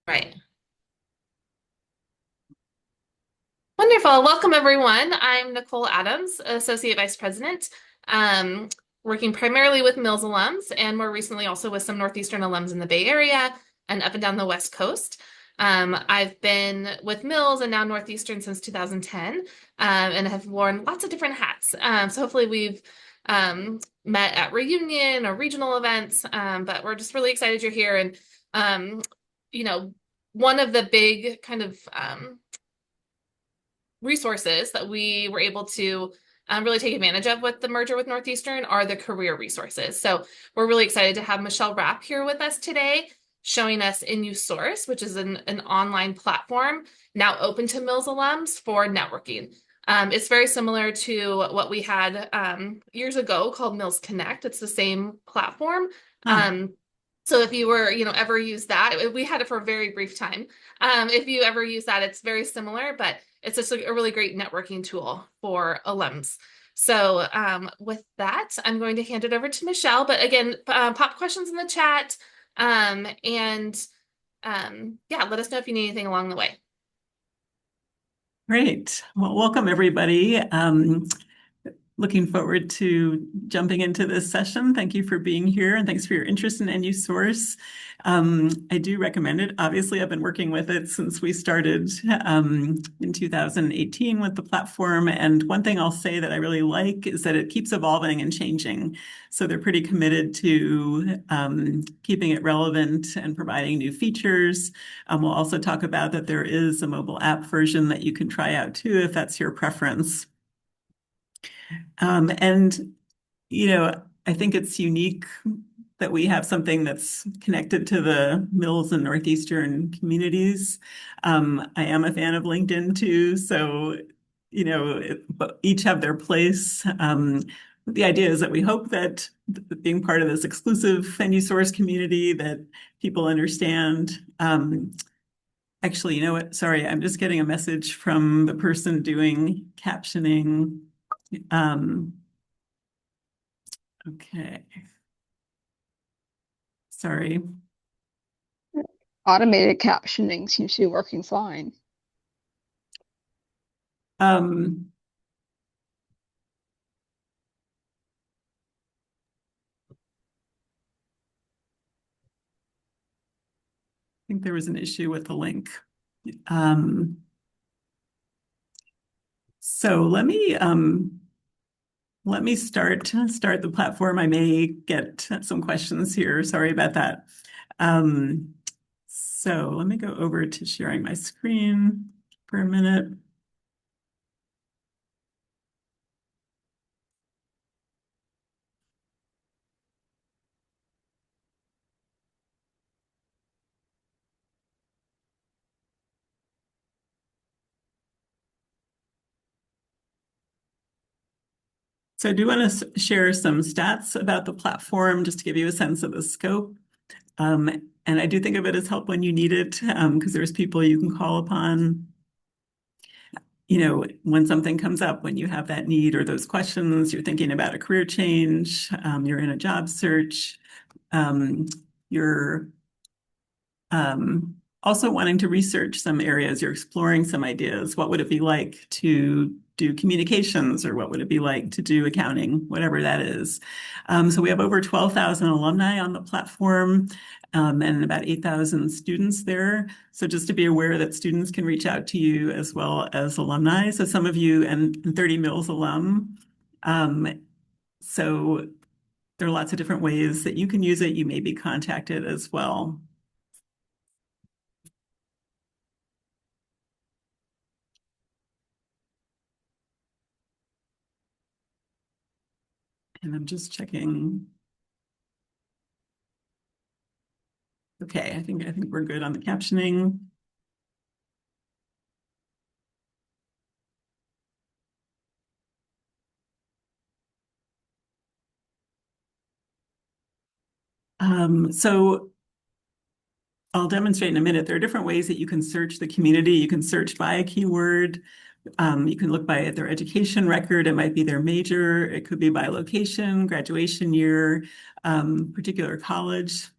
Right. Wonderful. Welcome, everyone. I'm Nicole Adams, Associate Vice President, um, working primarily with Mills alums and more recently also with some Northeastern alums in the Bay Area and up and down the West Coast. I've been with Mills and now Northeastern since 2010 and have worn lots of different hats. So hopefully we've met at reunion or regional events, but we're just really excited you're here. And, um, you know, one of the big kind of resources that we were able to really take advantage of with the merger with Northeastern are the career resources. So we're really excited to have Michele Rapp here with us today, showing us NUsource, which is an online platform now open to Mills alums for networking. It's very similar to what we had years ago called Mills Connect. It's the same platform. Huh. So if you were, ever use that, we had it for a very brief time. If you ever use that, it's very similar, but it's just a really great networking tool for alums. So with that, I'm going to hand it over to Michele. But again, pop questions in the chat. Yeah, let us know if you need anything along the way. Great. Well, welcome everybody. Looking forward to jumping into this session. Thank you for being here and thanks for your interest in NUsource. I do recommend it. Obviously, I've been working with it since we started in 2018 with the platform. And one thing I'll say that I really like is that it keeps evolving and changing. So they're pretty committed to keeping it relevant and providing new features. We'll also talk about that there is a mobile app version that you can try out too, if that's your preference. And, I think it's unique that we have something that's connected to the Mills and Northeastern communities. I am a fan of LinkedIn too, so, but each have their place. The idea is that we hope that being part of this exclusive NUsource community that people understand. Actually, you know what? Sorry, I'm just getting a message from the person doing captioning. Okay. Sorry. Automated captioning seems to be working fine. Um, I think there was an issue with the link. Um, so let me start the platform. I may get some questions here. Sorry about that. So let me go over to sharing my screen for a minute. So I do want to share some stats about the platform just to give you a sense of the scope. And I do think of it as help when you need it, because there's people you can call upon, when something comes up, when you have that need or those questions, you're thinking about a career change, you're in a job search, you're also wanting to research some areas, you're exploring some ideas. What would it be like to do communications, or what would it be like to do accounting, whatever that is. So we have over 12,000 alumni on the platform, and about 8,000 students there. So just to be aware that students can reach out to you as well as alumni. So some of you and 30 Mills alum. So there are lots of different ways that you can use it. You may be contacted as well. And I'm just checking. Okay, I think we're good on the captioning. So I'll demonstrate in a minute. There are different ways that you can search the community. You can search by a keyword. You can look by their education record. It might be their major. It could be by location, graduation year, particular college,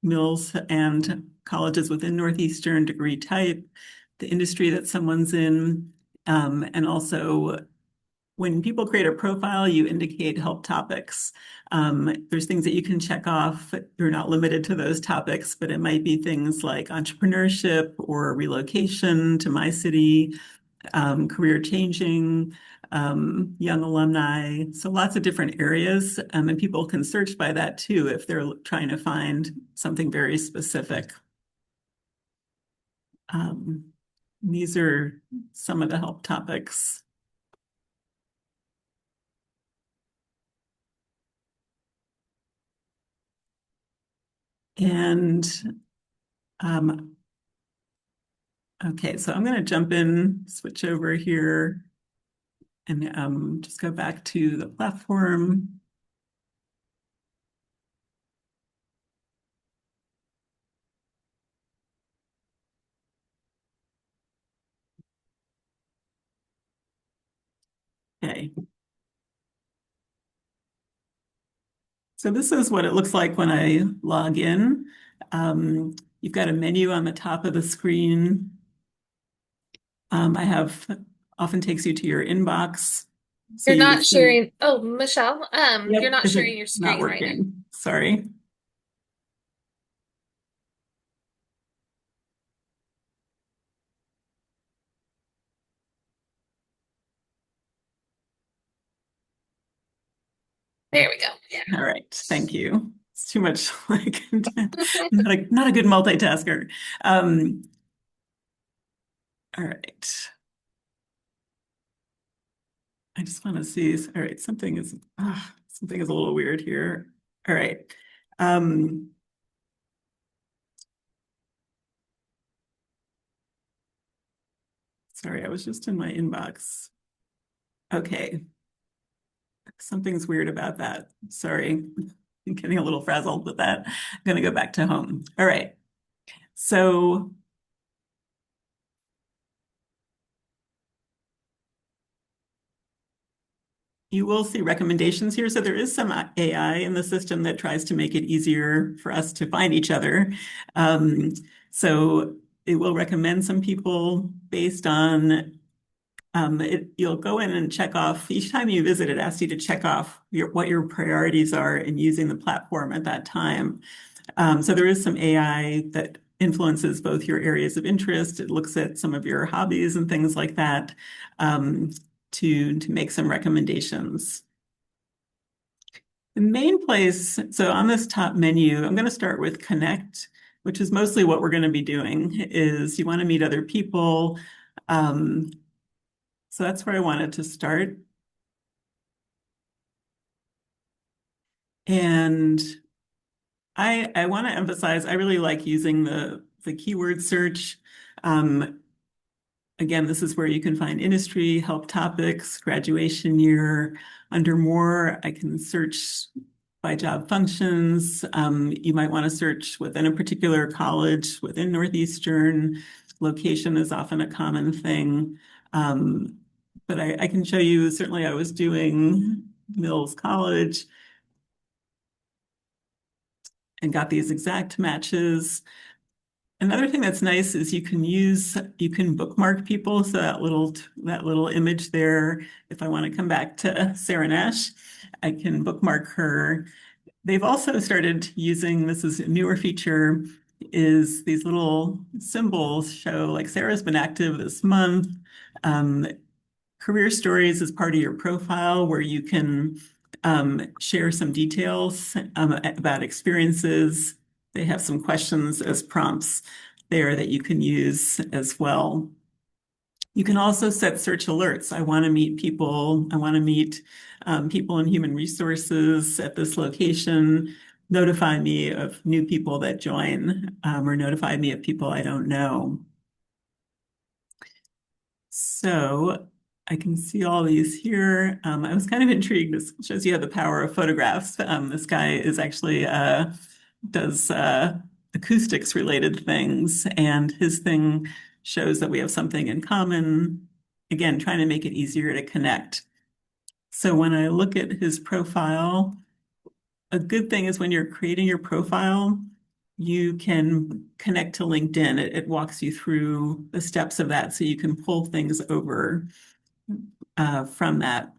Mills and colleges within Northeastern, degree type, the industry that someone's in, and also when people create a profile, you indicate help topics. There's things that you can check off. You're not limited to those topics, but it might be things like entrepreneurship or relocation to my city, career changing, young alumni. So lots of different areas. And people can search by that too if they're trying to find something very specific. These are some of the help topics. And okay, so I'm going to jump in, switch over here, and just go back to the platform. Okay. So this is what it looks like when I log in. You've got a menu on the top of the screen. I have often takes you to your inbox. So You're you would not see, sharing. Oh, Michelle, you're yep, not is it sharing your not screen right now. working? Sorry. There we go. All right, thank you. It's too much like not a good multitasker. All right. I just want to see. All right, something is a little weird here. All right. Um, sorry, I was just in my inbox. Okay. Something's weird about that. Sorry. I'm getting a little frazzled with that. I'm going to go back to home. All right. So you will see recommendations here. So there is some AI in the system that tries to make it easier for us to find each other. So it will recommend some people based on you'll go in and check off each time you visit. It asks you to check off what your priorities are in using the platform at that time. So there is some AI that influences both your areas of interest. It looks at some of your hobbies and things like that to make some recommendations. The main place, so on this top menu, I'm going to start with Connect, which is mostly what we're going to be doing, is you want to meet other people. So that's where I wanted to start. And I want to emphasize, I really like using the keyword search. Again, this is where you can find industry, help topics, graduation year. Under more, I can search by job functions. You might want to search within a particular college, within Northeastern. Location is often a common thing. But I can show you, certainly I was doing Mills College and got these exact matches. Another thing that's nice is you can bookmark people. So that little image there, if I want to come back to Sarah Nash, I can bookmark her. They've also started using, this is a newer feature, is these little symbols show like Sarah's been active this month. Career stories is part of your profile where you can share some details about experiences. They have some questions as prompts there that you can use as well. You can also set search alerts. I want to meet people. I want to meet people in human resources at this location. Notify me of new people that join or notify me of people I don't know. So I can see all these here. I was kind of intrigued. This shows you the power of photographs. This guy is actually does acoustics related things, and his thing shows that we have something in common. Again, trying to make it easier to connect. So when I look at his profile, a good thing is when you're creating your profile, you can connect to LinkedIn. It walks you through the steps of that so you can pull things over from that.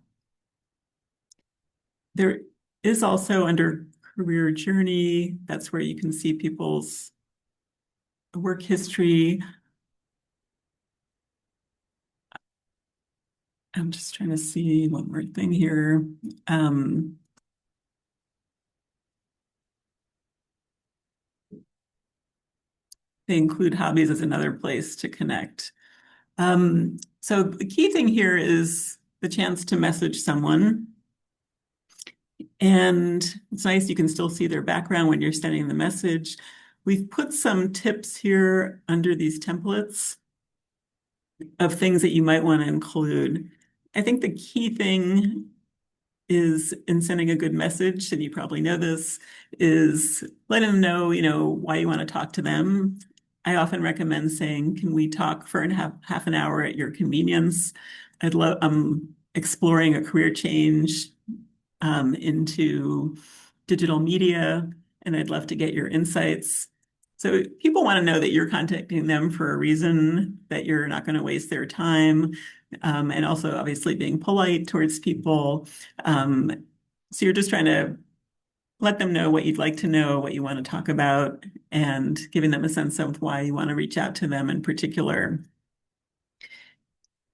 There is also under career journey, that's where you can see people's work history. I'm just trying to see one more thing here. They include hobbies as another place to connect. So the key thing here is the chance to message someone. And it's nice you can still see their background when you're sending the message. We've put some tips here under these templates of things that you might want to include. I think the key thing is in sending a good message, and you probably know this, is letting them know, why you want to talk to them. I often recommend saying, can we talk for half an hour at your convenience? I'm exploring a career change into digital media, and I'd love to get your insights. So people want to know that you're contacting them for a reason, that you're not going to waste their time, and also obviously being polite towards people. So you're just trying to let them know what you'd like to know, what you want to talk about, and giving them a sense of why you want to reach out to them in particular.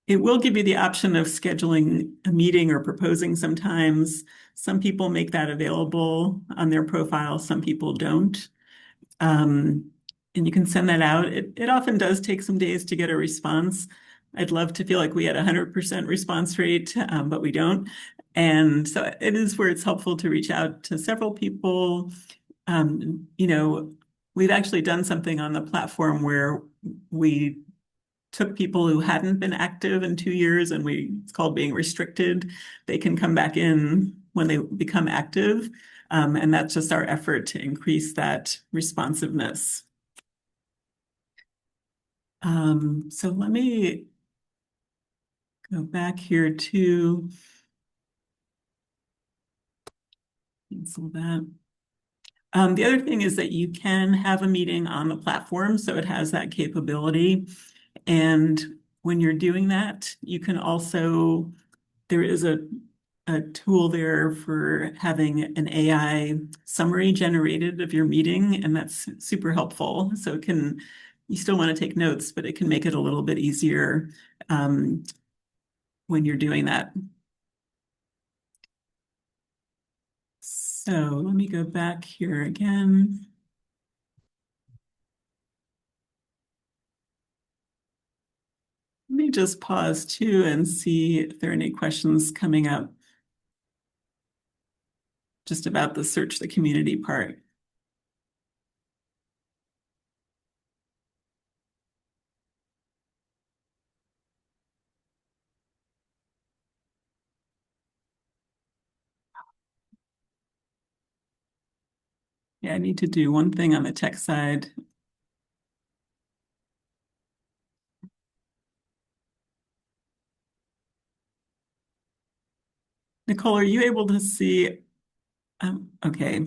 It will give you the option of scheduling a meeting or proposing sometimes. Some people make that available on their profile, some people don't. And you can send that out. It often does take some days to get a response. I'd love to feel like we had 100% response rate, but we don't. And so it is where it's helpful to reach out to several people. We've actually done something on the platform where we took people who hadn't been active in 2 years, and it's called being restricted. They can come back in when they become active. And that's just our effort to increase that responsiveness. So let me go back here to cancel that. The other thing is that you can have a meeting on the platform, so it has that capability. And when you're doing that, you can also, there is a tool there for having an AI summary generated of your meeting, and that's super helpful. So you still want to take notes, but it can make it a little bit easier when you're doing that. So let me go back here again. Let me just pause too and see if there are any questions coming up just about the search the community part. Yeah, I need to do one thing on the tech side. Nicole, are you able to see? Okay.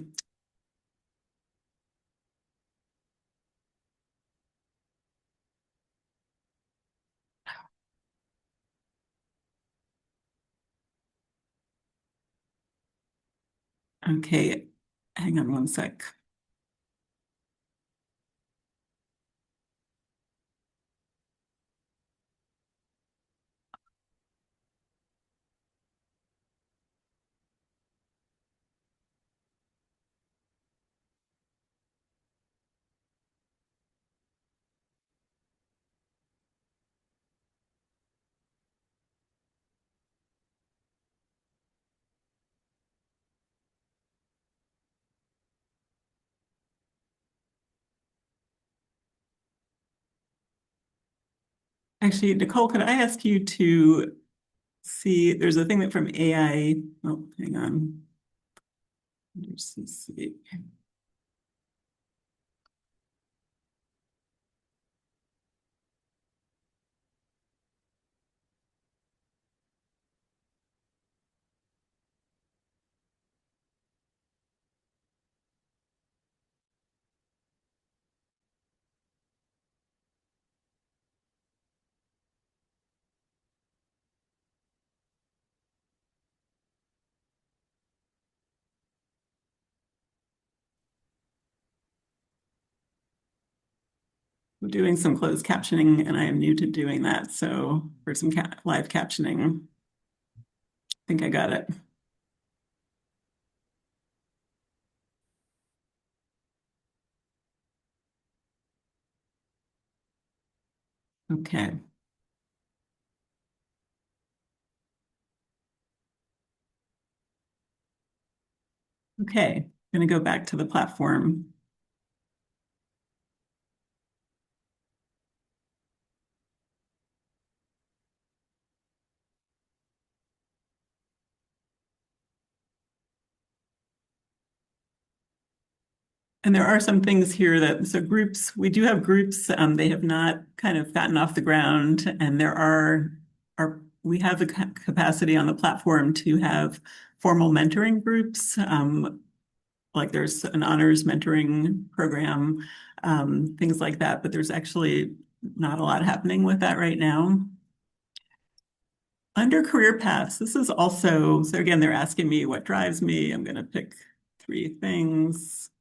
Okay. Hang on one sec. Actually, Nicole, could I ask you to see, there's a thing that from AI, oh, hang on. CC. We're doing some closed captioning, and I am new to doing that. So for some live captioning, I think I got it. Okay. Okay. I'm going to go back to the platform. And there are some things here that, so groups, we do have groups, they have not kind of gotten off the ground, and we have the capacity on the platform to have formal mentoring groups. Like there's an honors mentoring program, things like that, but there's actually not a lot happening with that right now. Under career paths, this is also, so again, they're asking me what drives me. I'm going to pick 3 things.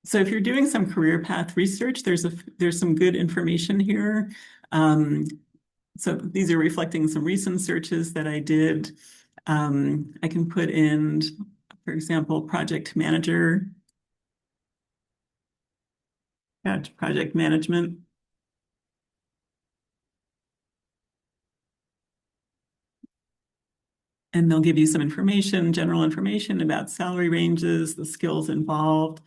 So if you're doing some career path research, there's some good information here. Um, so these are reflecting some recent searches that I did. I can put in, for example, project manager, project management. And they'll give you some information, general information about salary ranges, the skills involved.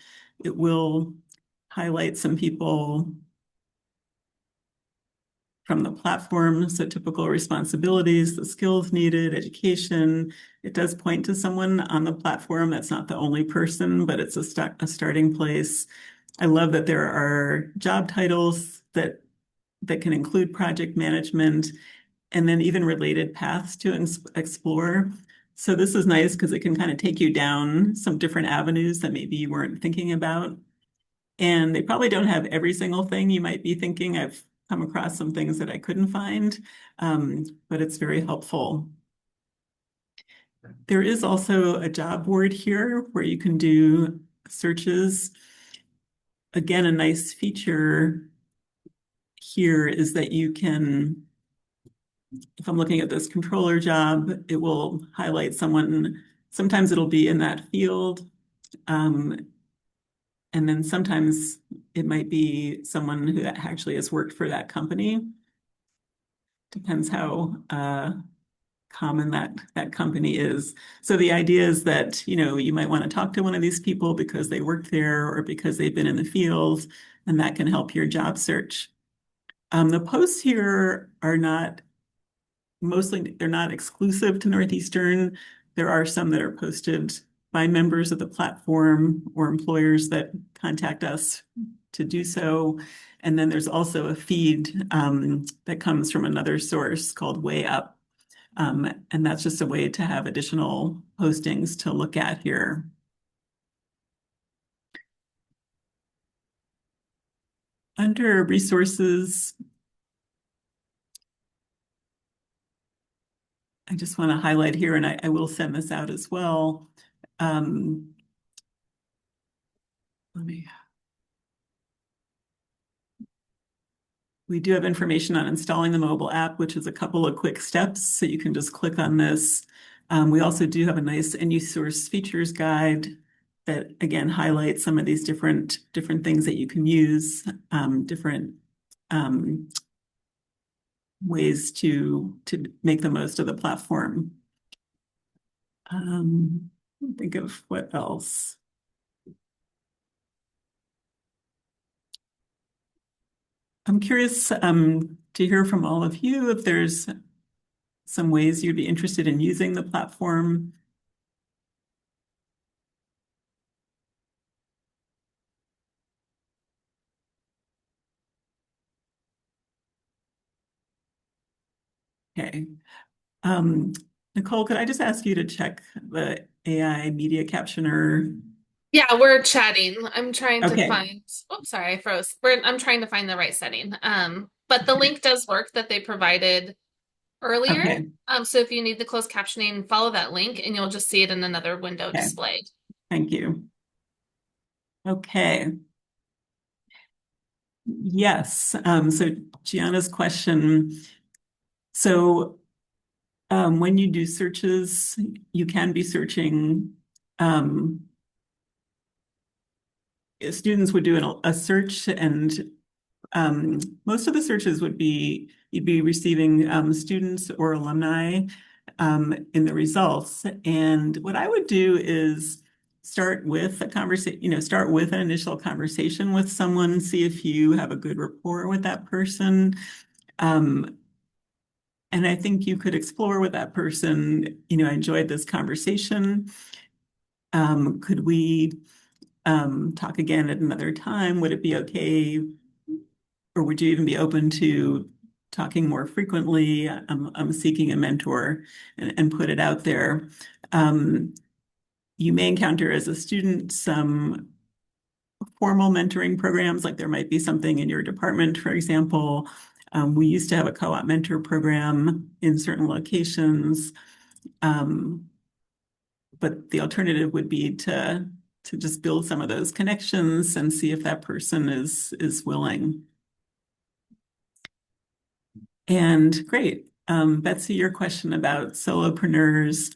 It will highlight some people from the platform, so typical responsibilities, the skills needed, education. It does point to someone on the platform. That's not the only person, but it's a starting place. I love that there are job titles that can include project management and then even related paths to explore. So this is nice because it can kind of take you down some different avenues that maybe you weren't thinking about. And they probably don't have every single thing you might be thinking. I've come across some things that I couldn't find, but it's very helpful. There is also a job board here where you can do searches. Again, a nice feature here is that you can, if I'm looking at this controller job, it will highlight someone. Sometimes it'll be in that field. And then sometimes it might be someone who actually has worked for that company. Depends how common that company is. So the idea is that, you might want to talk to one of these people because they work there or because they've been in the field, and that can help your job search. The posts here are not they're not exclusive to Northeastern. There are some that are posted by members of the platform or employers that contact us to do so. And then there's also a feed that comes from another source called Way Up. And that's just a way to have additional postings to look at here. Under resources, I just want to highlight here, and I will send this out as well. We do have information on installing the mobile app, which is a couple of quick steps. So you can just click on this. We also do have a nice NUsource features guide that again highlights some of these different things that you can use, different ways to make the most of the platform. Think of what else. I'm curious to hear from all of you if there's some ways you'd be interested in using the platform. Okay. Nicole, could I just ask you to check the AI media captioner? Yeah, we're chatting. I'm trying to Okay. find, oops, sorry, I froze. I'm trying to find the right setting. But the link does work that they provided earlier. Okay. So if you need the closed captioning, follow that link and you'll just see it in another window Okay. displayed. Thank you. Okay. Yes. So Gianna's question. So when you do searches, you can be searching. Um, Students would do a search, and most of the searches would be you'd be receiving students or alumni in the results. And what I would do is start with a conversation, start with an initial conversation with someone, see if you have a good rapport with that person. Um, and I think you could explore with that person, I enjoyed this conversation. Could we talk again at another time? Would it be okay, or would you even be open to talking more frequently? I'm seeking a mentor, and put it out there. Um, you may encounter as a student some formal mentoring programs, like there might be something in your department, for example. We used to have a co-op mentor program in certain locations, um, but the alternative would be to just build some of those connections and see if that person is willing. And great. Betsy, your question about solopreneurs,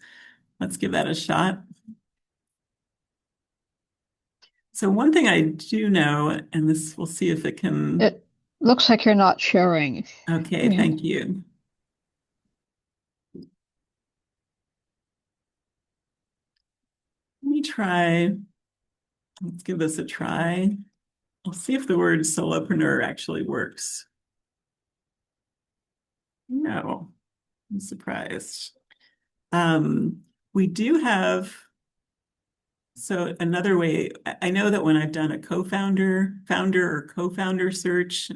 let's give that a shot. So one thing I do know, and this we'll see if it can, It looks like you're not sharing. okay, Yeah. thank you. Let me try, let's give this a try. I'll see if the word solopreneur actually works. No, I'm surprised. We do have, so another way, I know that when I've done a founder or co-founder search,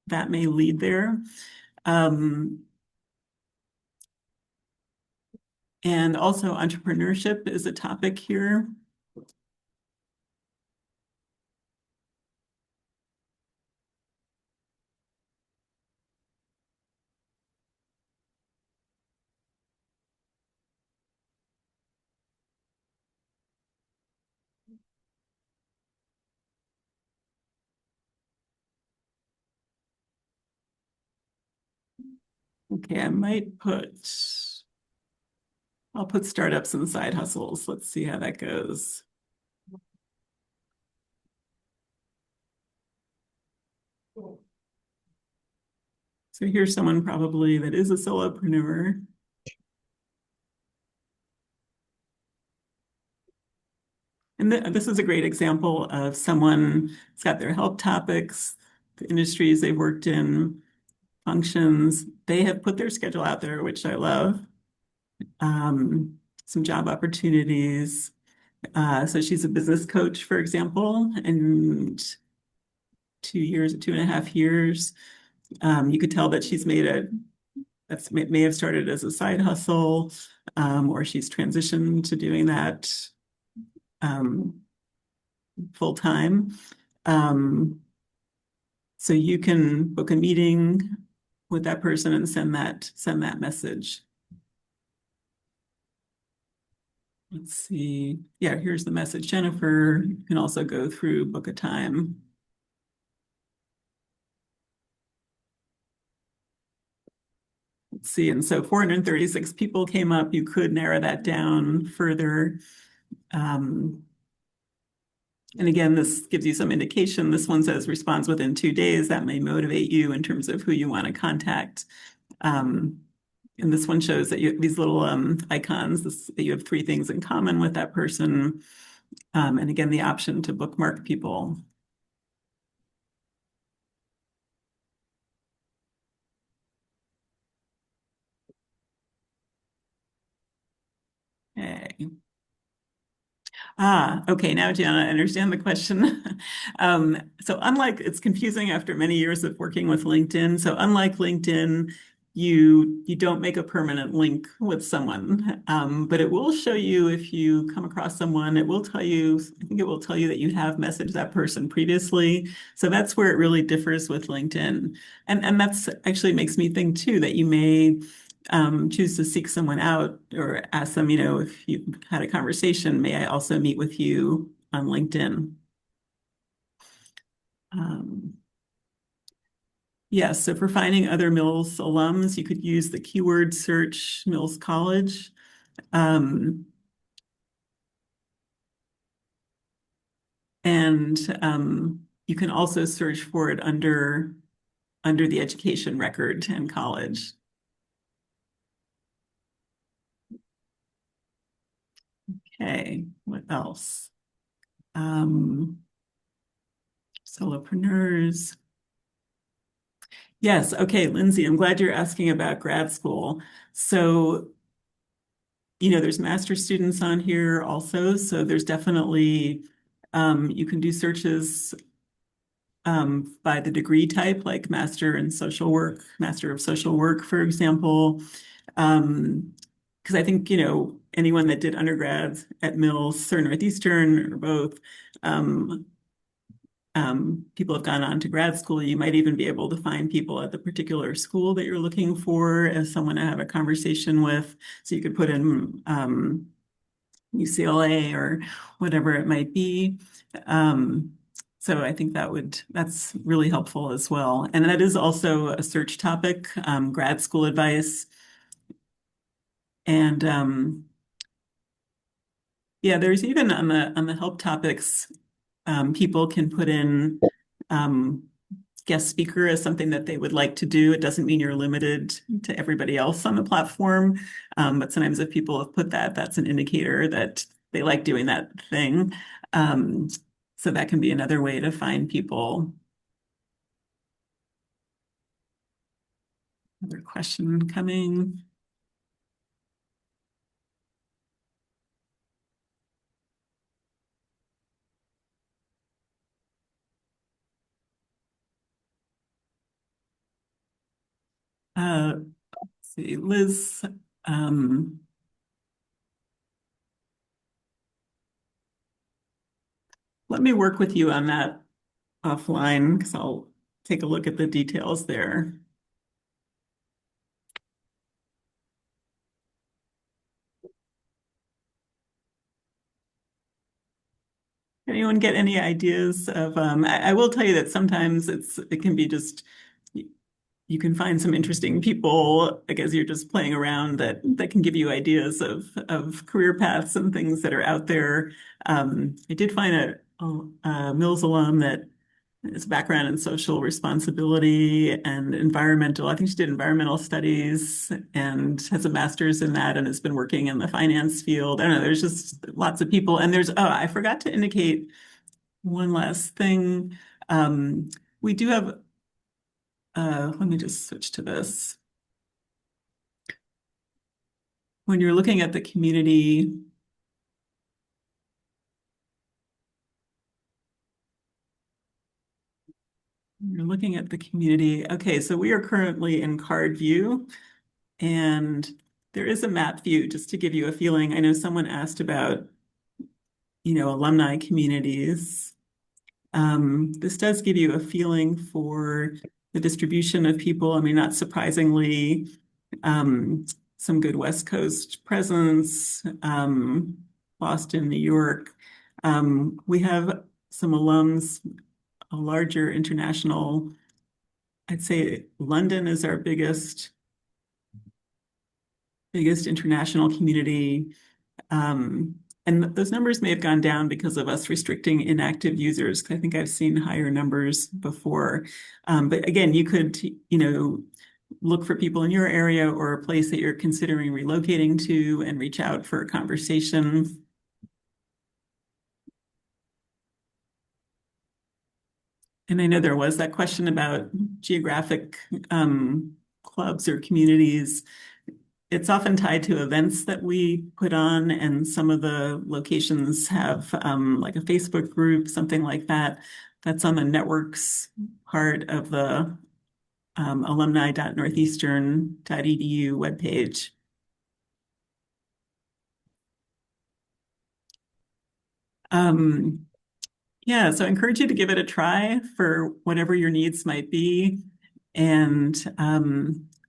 that may lead there. Um, and also entrepreneurship is a topic here. Okay, I'll put startups and side hustles. Let's see how that goes. So here's someone probably that is a solopreneur. And this is a great example of someone who's got their help topics, the industries they've worked in, functions. They have put their schedule out there, which I love. Some job opportunities. So she's a business coach, for example, and 2 years, 2.5 years. You could tell that she's that may have started as a side hustle, or she's transitioned to doing that um, full time. So you can book a meeting with that person and send that message. Let's see. Yeah, here's the message, Jennifer. You can also go through book a time. Let's see. And so 436 people came up. You could narrow that down further. And again, this gives you some indication. This one says responds within 2 days. That may motivate you in terms of who you want to contact. And this one shows that these little icons, that you have 3 things in common with that person. And again, the option to bookmark people. Okay. Okay. Now, Gianna, I understand the question. So unlike, it's confusing after many years of working with LinkedIn. So unlike LinkedIn, you don't make a permanent link with someone, but it will show you if you come across someone, it will tell you, I think it will tell you that you have messaged that person previously. So that's where it really differs with LinkedIn. And that's actually makes me think too, that you may choose to seek someone out or ask them, if you had a conversation, may I also meet with you on LinkedIn? Um, so for finding other Mills alums, you could use the keyword search Mills College. Um, and you can also search for it under the education record and college. Okay, what else? Solopreneurs. Yes, okay, Lindsay, I'm glad you're asking about grad school. So, there's master's students on here also, so there's definitely you can do searches by the degree type, like Master in Social Work, Master of Social Work, for example. Because I think, anyone that did undergrad at Mills or Northeastern or both, people have gone on to grad school. You might even be able to find people at the particular school that you're looking for as someone to have a conversation with. So you could put in UCLA or whatever it might be. So I think that's really helpful as well. And that is also a search topic, grad school advice. And there's even on the help topics, people can put in guest speaker as something that they would like to do. It doesn't mean you're limited to everybody else on the platform. But sometimes if people have put that, that's an indicator that they like doing that thing. So that can be another way to find people. Another question coming. Let's see, Liz, let me work with you on that offline because I'll take a look at the details there. Anyone get any ideas of, I will tell you that sometimes it can be just, you can find some interesting people, I guess you're just playing around that can give you ideas of career paths and things that are out there. I did find a Mills alum that has a background in social responsibility and environmental. I think she did environmental studies and has a master's in that and has been working in the finance field. I don't know, there's just lots of people. And I forgot to indicate one last thing. We do have, let me just switch to this. When you're looking at the community, okay, so we are currently in card view, and there is a map view just to give you a feeling. I know someone asked about, alumni communities. This does give you a feeling for the distribution of people. I mean, not surprisingly, some good West Coast presence, Boston, New York. We have some alums, a larger international, I'd say London is our biggest international community. And those numbers may have gone down because of us restricting inactive users. I think I've seen higher numbers before. But again, you could, look for people in your area or a place that you're considering relocating to and reach out for a conversation. And I know there was that question about geographic clubs or communities. It's often tied to events that we put on, and some of the locations have like a Facebook group, something like that. That's on the networks part of the alumni.northeastern.edu webpage. So I encourage you to give it a try for whatever your needs might be. And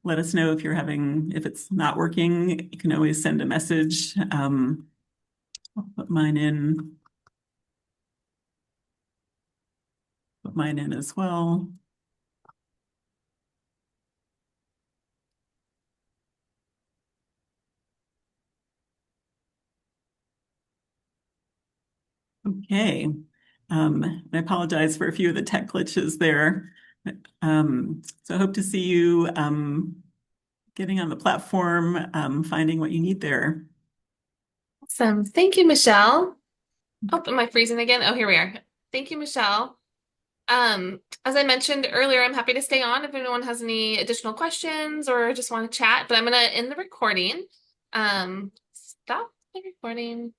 let us know if it's not working. You can always send a message. I'll put mine in. put mine in as well. Okay. I apologize for a few of the tech glitches there. So I hope to see you getting on the platform, finding what you need there. Awesome. Thank you, Michelle. Oh, am I freezing again? Oh, here we are. Thank you, Michelle. As I mentioned earlier, I'm happy to stay on if anyone has any additional questions or just want to chat, but I'm going to end the recording. Stop the recording.